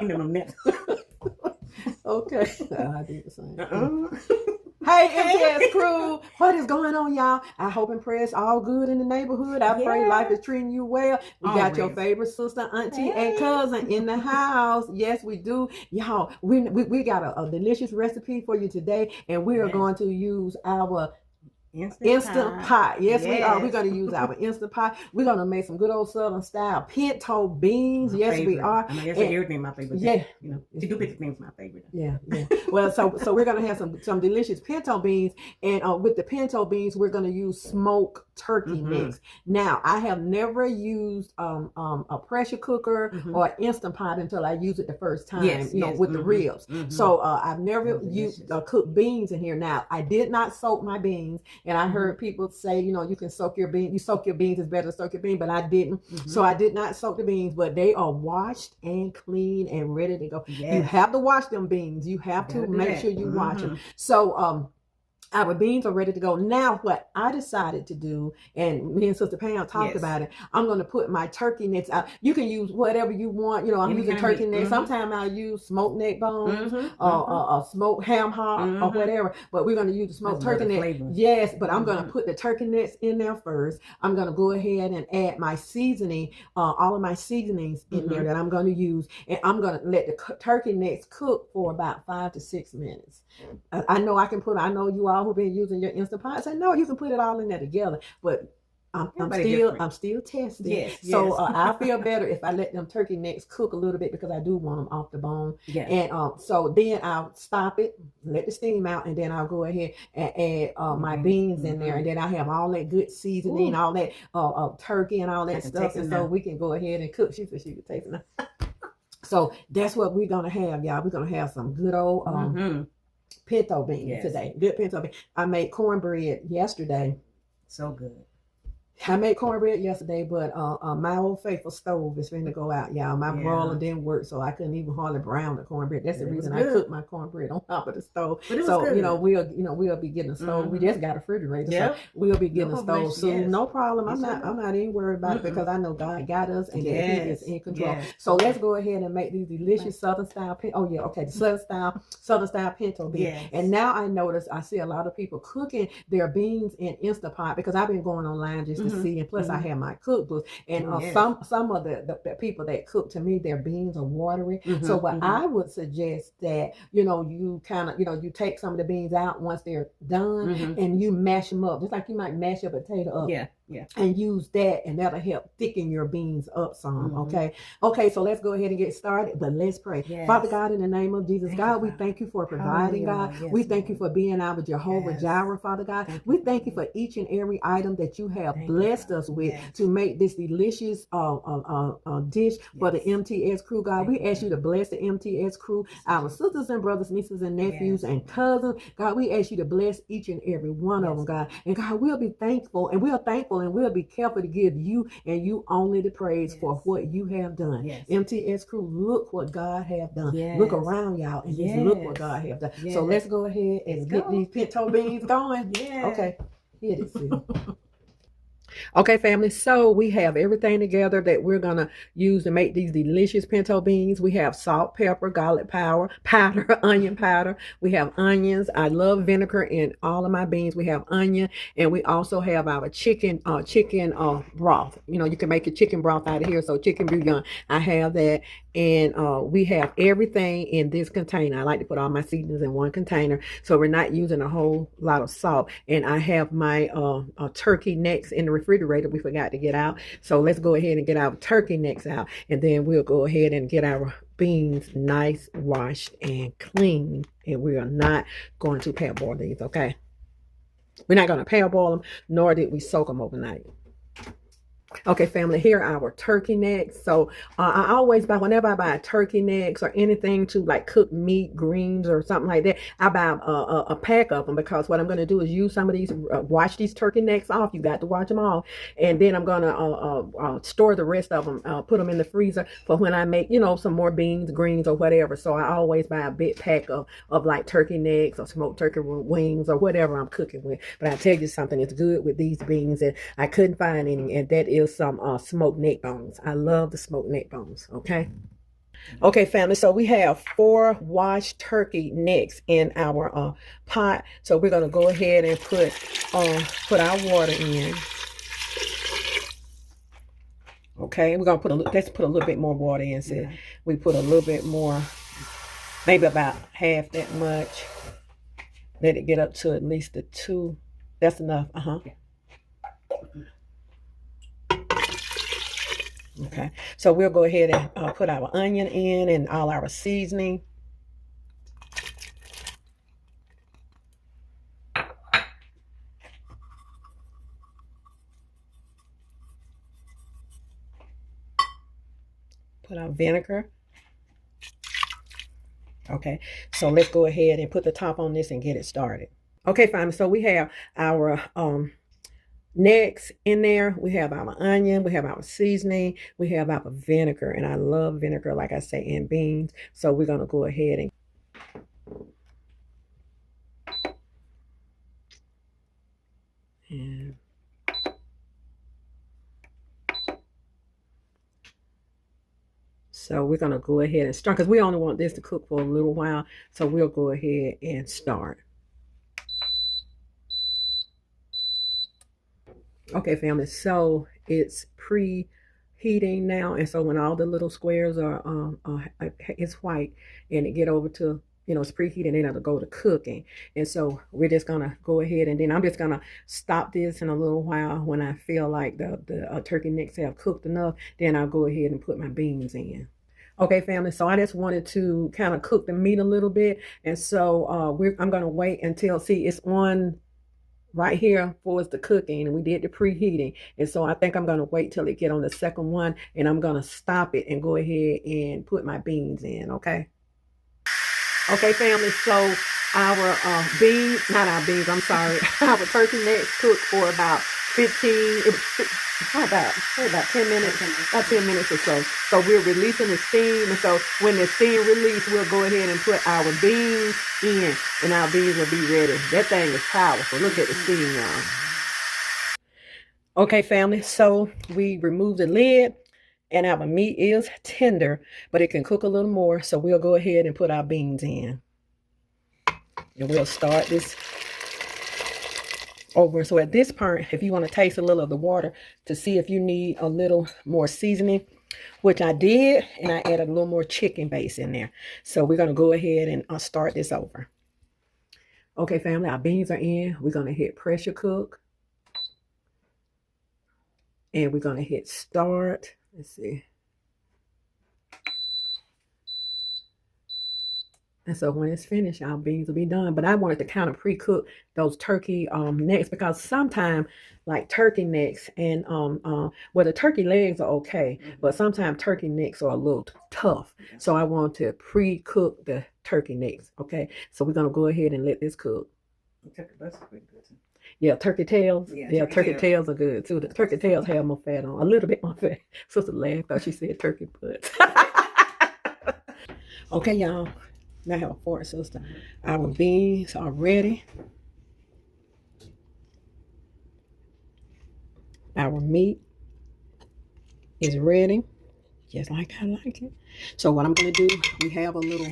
You know, them nuts. Okay. I did the same. Hey, MTS crew, what is going on, y'all? I hope and pray it's all good in the neighborhood. I pray life is treating you well. We got your favorite sister, auntie, and cousin in the house. Yes, we do. Y'all, we got a delicious recipe for you today, and we are going to use our Instant pot. Yes, we are. We're going to use our Instant Pot. We're going to make some good old Southern style pinto beans. Yes, we are. I know everything my favorite. Yeah, you know, to do pinto beans my favorite. Yeah. Well, so we're going to have some delicious pinto beans, and with the pinto beans, we're going to use smoked turkey necks. Now, I have never used a pressure cooker or Instant Pot until I used it the first time. With the ribs. So I've never used cooked beans in here. Now, I did not soak my beans. And I heard people say, you can soak your beans. You soak your beans, it's better to soak your beans, but I didn't. So I did not soak the beans, but they are washed and clean and ready to go. Yes. You have to wash them beans. You have to make sure you wash them. So our beans are ready to go. Now, what I decided to do, and me and Sister Pam talked about it, I'm going to put my turkey necks out. You can use whatever you want. I'm using turkey necks. Sometimes I'll use smoked neck bones or smoked ham hock or whatever. But we're going to use the smoked turkey neck. Yes, but I'm going to put the turkey necks in there first. I'm going to go ahead and add my seasoning, all of my seasonings in there that I'm going to use. And I'm going to let the turkey necks cook for about 5 to 6 minutes. I know you all who've been using your Instant Pot say, no, you can put it all in there together. But I'm still testing. Yes, so I feel better if I let them turkey necks cook a little bit because I do want them off the bone. Yeah. And so then I'll stop it, let the steam out, and then I'll go ahead and add my beans in there. And then I have all that good seasoning, all that turkey and all that stuff. And so we can go ahead and cook. She said she could taste it. So that's what we're going to have, y'all. We're going to have some good old pinto beans today. Good pinto beans. I made cornbread yesterday. So good. I made cornbread yesterday, but my old faithful stove is going to go out, y'all. My broiler didn't work, so I couldn't even hardly brown the cornbread. That's the reason I cooked my cornbread on top of the stove. So we'll be getting a stove. We just got a refrigerator, so we'll be getting a stove soon. No problem. I'm not even worried about it because I know God got us and that He is in control. So let's go ahead and make these delicious Southern style the Southern style pinto beans. And now I see a lot of people cooking their beans in Instant Pot because I've been going online just to see, and plus I have my cookbooks, and some of the people that cook, to me, their beans are watery. So what I would suggest that you kind of you take some of the beans out once they're done, and you mash them up, just like you might mash a potato up. And use that, and that'll help thicken your beans up some. Okay, so let's go ahead and get started, but let's pray. Father God, in the name of Jesus, God, we thank you for providing, God. We thank you for being our Jehovah Jireh, Father God. We thank you for each and every item that you have blessed us with to make this delicious dish for the MTS crew, God. We ask you to bless the MTS crew, our sisters and brothers, nieces and nephews and cousins. God, we ask you to bless each and every one of them, God. And God, we'll be thankful, and we're thankful, and we'll be careful to give you and you only the praise for what you have done. MTS crew, look what God have done. Look around, y'all, and just look what God have done. So let's go ahead and get these pinto beans going. Okay, hit it, sis. Okay, family, so we have everything together that we're going to use to make these delicious pinto beans. We have salt, pepper, garlic powder, onion powder. We have onions. I love vinegar in all of my beans. We have onion, and we also have our chicken broth. You can make your chicken broth out of here, so chicken bouillon. I have that, and we have everything in this container. I like to put all my seasonings in one container, so we're not using a whole lot of salt. And I have my turkey necks in the refrigerator we forgot to get out. So let's go ahead and get our turkey necks out, and then we'll go ahead and get our beans nice, washed, and clean. And we are not going to parboil these, okay? We're not going to parboil them, nor did we soak them overnight. Okay, family, here are our turkey necks. So I always buy, whenever I buy turkey necks or anything to like cook meat, greens, or something like that, I buy a pack of them, because what I'm going to do is use some of these, wash these turkey necks off. You got to watch them all. And then I'm going to store the rest of them, put them in the freezer for when I make, some more beans, greens, or whatever. So I always buy a big pack of like turkey necks or smoked turkey wings or whatever I'm cooking with. But I tell you something, it's good with these beans, and I couldn't find any, and that is some smoked neck bones. I love the smoked neck bones. Okay. Okay, family, so we have 4 washed turkey necks in our pot. So we're going to go ahead and put our water in. Okay, we're going to let's put a little bit more water in. So we put a little bit more, maybe about half that much. Let it get up to at least the 2. That's enough. Okay, so we'll go ahead and put our onion in and all our seasoning. Put our vinegar. Okay, so let's go ahead and put the top on this and get it started. Okay, fine. So we have our necks in there. We have our onion. We have our seasoning. We have our vinegar. And I love vinegar, like I say, in beans. So we're going to go ahead and so we're going to go ahead and start, because we only want this to cook for a little while. So we'll go ahead and start. Okay, family, so it's preheating now, and so when all the little squares are it's white, and it get over to, you know, it's preheating, then it'll go to cooking. And so we're just gonna go ahead, and then I'm just gonna stop this in a little while. When I feel like the turkey necks have cooked enough, then I'll go ahead and put my beans in. Okay, family, so I just wanted to kind of cook the meat a little bit, and so I'm gonna wait until, see, it's on right here for the cooking, and we did the preheating. And so I think I'm going to wait till it get on the second one, and I'm going to stop it and go ahead and put my beans in. Okay, family, so our I'm sorry, our turkey necks cooked for about 15, about 10 minutes, about 10 minutes or so. So we're releasing the steam, and so when the steam release, we'll go ahead and put our beans in, and our beans will be ready. That thing is powerful. Look at the steam, y'all. Okay, family, so we removed the lid, and our meat is tender, but it can cook a little more. So we'll go ahead and put our beans in, and we'll start this over. So at this part, if you want to taste a little of the water to see if you need a little more seasoning, which I did, and I added a little more chicken base in there. So we're going to go ahead and start this over. Okay, family, our beans are in. We're going to hit pressure cook, and we're going to hit start. Let's see. And so when it's finished, our beans will be done. But I wanted to kind of pre-cook those turkey necks, because sometimes, like turkey necks and well, the turkey legs are okay, but sometimes turkey necks are a little tough. So I want to pre-cook the turkey necks. Okay, so we're gonna go ahead and let this cook. Yeah, turkey tails. Yeah, turkey tails are good too. The turkey tails have more fat on, a little bit more fat. Sister laughed because she said turkey butts. Okay, y'all. Now I have a fork, sister. Our beans are ready. Our meat is ready, just like I like it. So what I'm gonna do, we have a little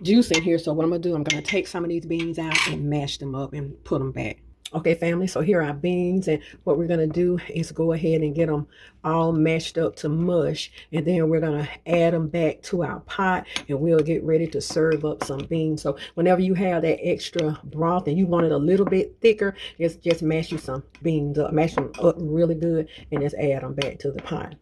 juice in here. So what I'm gonna do, I'm gonna take some of these beans out and mash them up and put them back. Okay, family, so here are our beans, and what we're going to do is go ahead and get them all mashed up to mush, and then we're going to add them back to our pot, and we'll get ready to serve up some beans. So whenever you have that extra broth and you want it a little bit thicker, just mash you some beans up, mash them up really good, and just add them back to the pot.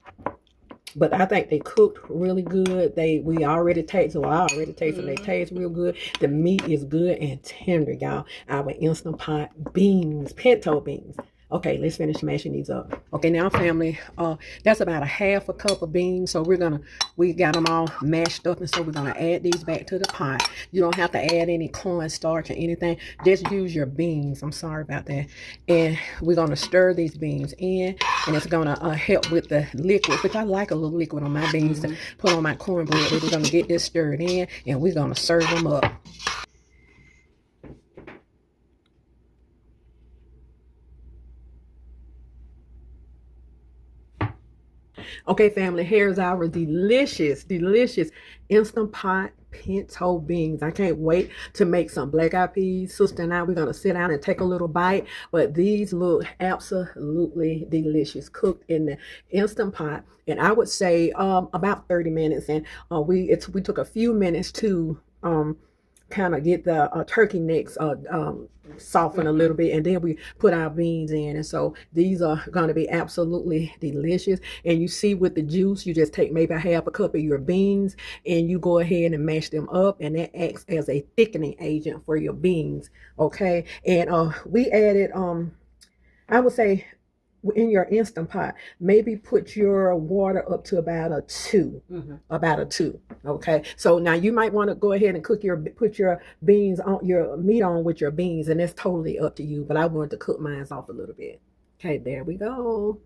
But I think they cooked really good. We already tasted, so I already tasted they taste real good. The meat is good and tender, y'all. Our Instant Pot beans, pinto beans. Okay, let's finish mashing these up. Okay, now family, that's about a half a cup of beans. So we got them all mashed up, and so we're gonna add these back to the pot. You don't have to add any cornstarch or anything. Just use your beans. I'm sorry about that. And we're gonna stir these beans in, and it's gonna help with the liquid, which I like a little liquid on my beans to put on my cornbread. We're gonna get this stirred in, and we're gonna serve them up. Okay, family, here's our delicious, delicious Instant Pot pinto beans. I can't wait to make some black eyed peas. Sister and I, we're going to sit down and take a little bite. But these look absolutely delicious, cooked in the Instant Pot. And I would say about 30 minutes. And we took a few minutes to kind of get the turkey necks soften a little bit, and then we put our beans in. And so these are going to be absolutely delicious. And you see, with the juice, you just take maybe a half a cup of your beans and you go ahead and mash them up, and that acts as a thickening agent for your beans. Okay, and we added I would say, in your Instant Pot, maybe put your water up to about a 2. About a 2. Okay, so now you might want to go ahead and put your beans on, your meat on with your beans, and it's totally up to you, but I wanted to cook mine off a little bit. Okay, there we go.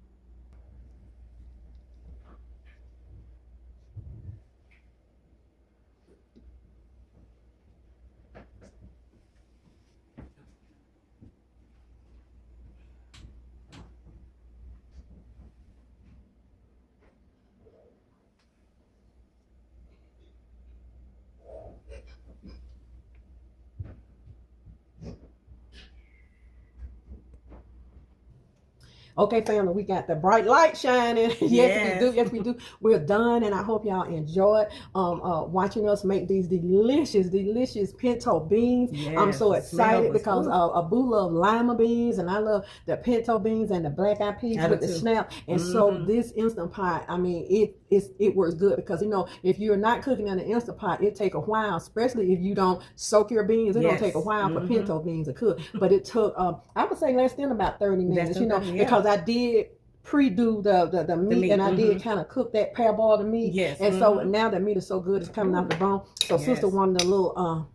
Okay, family, we got the bright light shining. Yes, we do. Yes, we do. We're done, and I hope y'all enjoyed watching us make these delicious, delicious pinto beans. Yes, I'm so excited because Boo loves lima beans, and I love the pinto beans and the black eyed peas with the snap. And so this Instant Pot, I mean, it works good because, you know, if you're not cooking in the Instant Pot, it take a while, especially if you don't soak your beans. It's gonna take a while for pinto beans to cook. But it took, I would say, less than about 30 minutes. You know, because I did pre-do the meat, and I did kind of cook that parboil the meat. Yes. And so now the meat is so good, it's coming off the bone. So sister wanted a little,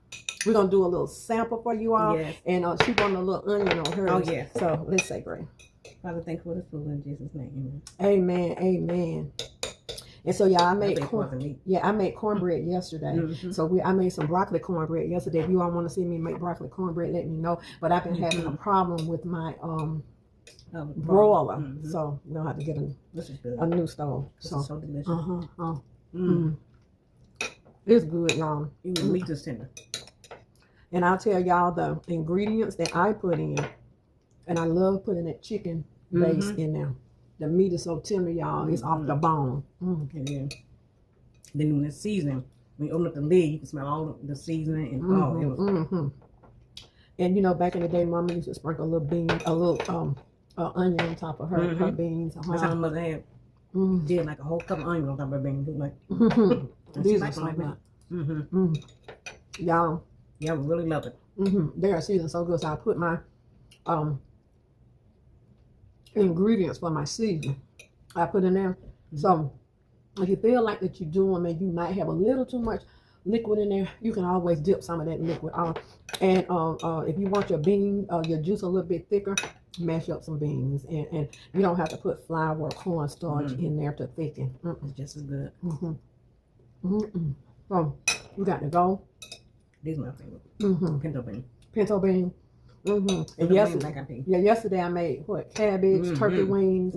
we're going to do a little sample for you all. Yes. And she wanted a little onion on hers. Oh, yeah. So let's say, Gray. Father, thank you for this food in Jesus' name. Amen. Amen. And so, y'all, I made cornbread yesterday. So I made some broccoli cornbread yesterday. If you all want to see me make broccoli cornbread, let me know. But I've been having a problem with my broiler, so we're gonna have to get a new stove. This is so delicious. It's good, y'all. The meat is tender. And I'll tell y'all the ingredients that I put in, and I love putting that chicken base in there. The meat is so tender, y'all. It's off the bone. Then when it's seasoned, when you open up the lid, you can smell all the seasoning and And you know, back in the day, Mama used to sprinkle a little onion on top of her beans. That's how my mother had. Did like a whole cup of onion on top of her beans. Like, these are so good. Y'all. Yeah, we really love it. They are seasoned so good. So I put my ingredients for my seasoning. I put in there. So if you feel like that you're doing, and you might have a little too much liquid in there, you can always dip some of that liquid off. And if you want your bean, your juice a little bit thicker, mash up some beans, and you don't have to put flour or cornstarch in there to thicken. It's just as good. So you got to go. These are my favorite. Pinto bean. Pinto bean. And yesterday I made cabbage, turkey wings,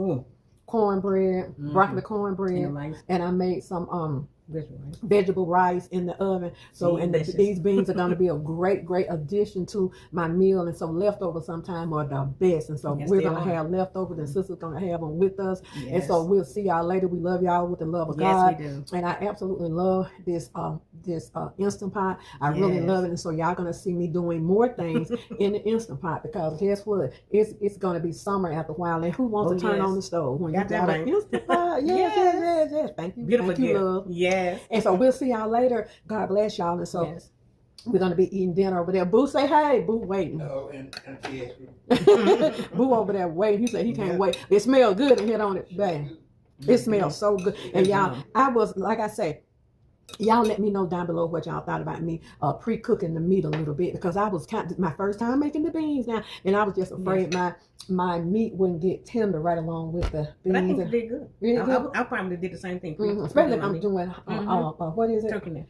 cornbread, broccoli cornbread, and I made some vegetable rice in the oven. So these beans are going to be a great addition to my meal. And so leftovers sometime are the best. And so we're going to have leftovers, and sister's going to have them with us. And so we'll see y'all later. We love y'all with the love of God. We do. And I absolutely love this Instant Pot. I really love it. And so y'all going to see me doing more things in the Instant Pot, because guess what? It's going to be summer after a while. And who wants to turn on the stove when you got an Instant Pot? Yes. Thank you. Beautiful. Thank you, love. Yes. And so we'll see y'all later. God bless y'all. And so we're going to be eating dinner over there. Boo, say hey. Boo waiting. Boo over there waiting. He said he can't wait. It smells good in here, don't it, babe? It smells so good. And y'all, I was, like I say, y'all let me know down below what y'all thought about me pre-cooking the meat a little bit, because I was kind of my first time making the beans now, and I was just afraid my meat wouldn't get tender right along with the beans. But I think it did good. Really good? I probably did the same thing. Especially if I'm doing what is it? Turkey.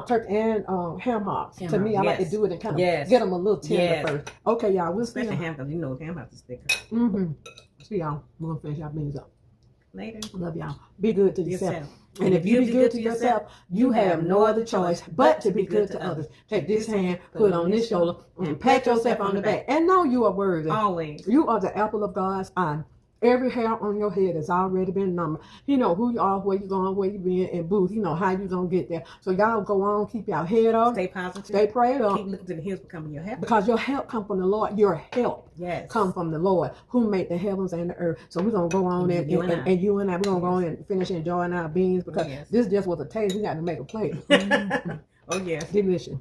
Turkey and ham hocks. To me, I like to do it and kind of get them a little tender first. Okay, y'all. We'll see. Especially ham, because you know ham hocks is thicker. See y'all. We're gonna finish our beans up. Later. Love y'all. Be good to yourself. And if you be good to yourself, you have no other choice but to be good to others. Take this hand, put it on this shoulder, and pat yourself on the back. And know you are worthy. Always. You are the apple of God's eye. Every hair on your head has already been numbered. He know who you are, where you going, where you been, and booth. You know how you gonna get there. So y'all go on, keep your head up. Stay positive. Stay prayed up. Keep looking to the hills becoming your help. Because your help come from the Lord. Your help come from the Lord who made the heavens and the earth. So we're gonna go on and you and I, we're gonna go on and finish enjoying our beans because this just was a taste. We got to make a plate. Oh yes. Delicious.